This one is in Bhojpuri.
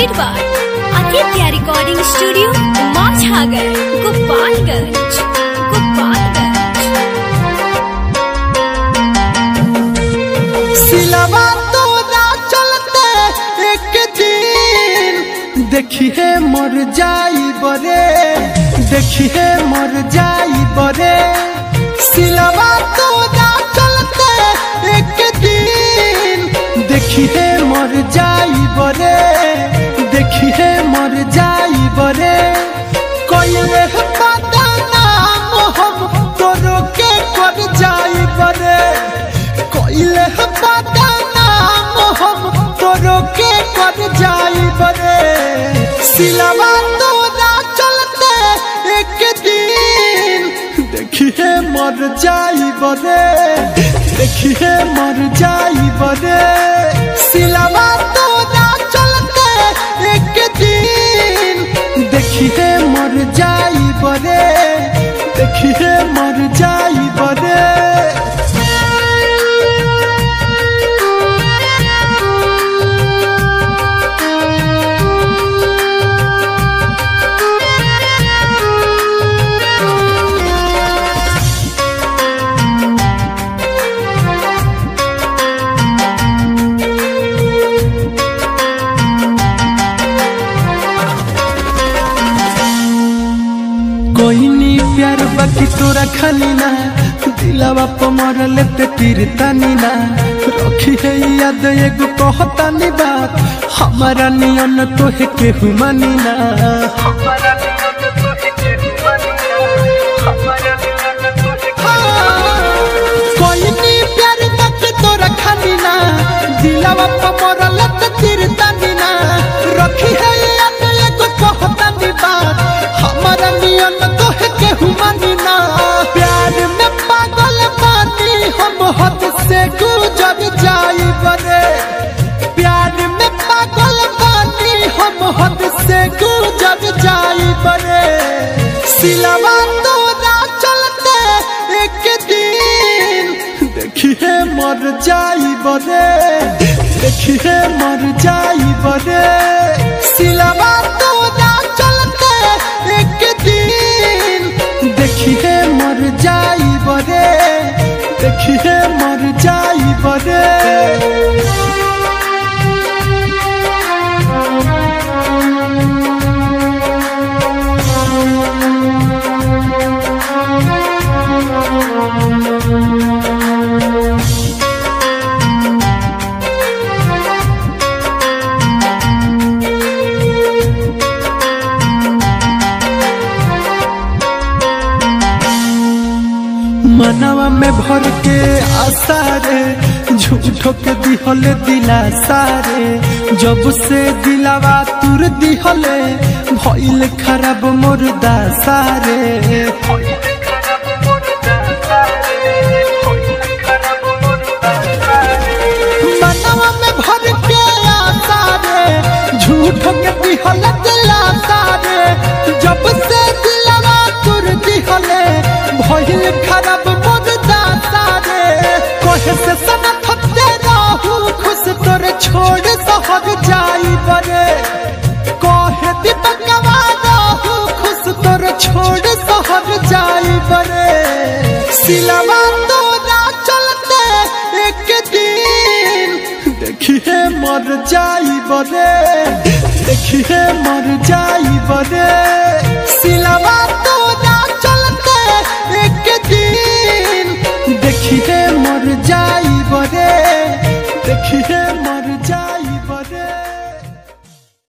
presented by Aditya Recording Studio, Mazhagar, Gopalganj, Gopalganj। सिलवा तोरा चलते एक दिन देखिए मर जाई बरे, देखिए मर जाई बरे। सिलवा तोरा चलते एक दिन देखिए मर जाई बरे, देखिए मर जाई बरे। कोइले पता नाम हम तोरो के कर जाई बरे, कोइले पता नाम हम तोरो के कर जाई बरे। सिलवा तोरा चलते एक दिन देखिए मर जाई बरे, देखिए मर जाई बरे। सिलवा तोरा चलते एक दिन देखिए मर जाई बरे, देखिए मर जाई बरे। कोई नी प्यार बाकी तोरा खाली ना, दिलवा पर मरले ते तीर तानी ना। रखी है याद एगो कहतानी बात, हमारा नियन तोहे केहू मानी ना। कोई नी प्यार बाकी तोरा खाली ना, दिलवा पर मरले ते तीर तानी ना। रखी है याद एगो कहतानी बात, हमारा नियन तोहे केहू मानी ना। प्यार में पागल बानी हम हद से गुजर जाई बरे, प्यार में पागल बानी हम हद से गुजर जाई बरे। सिलवा तोरा चलते एक दिन देखिए मर जाई बरे, देखिए मर जाई बरे। सिलवा तोरा चलते एक दिन देखिए मर जाई बरे, देखिए मर जाई बरे। मनवा में भर के आशा रे, झूठो के दिहले दिलासा रे। जब से दिलावा तुर दिहले भइल खराब मोर दासा रे। मनवा में भर के आशा रे, झूठो के दिहले दिलासा रे। जब से दिलावा तुर दिहले भइल खराब मोर दासा रे। कोहे से सनत रहू खुश तोरे छोड़ सहर जाई बरे, कोहे दीपकवा रहू खुश तोरे छोड़ सहर जाई बरे। सिलवा तोरा चलते एक दिन देखिए मर जाई बरे, देखिए मर जाई बरे।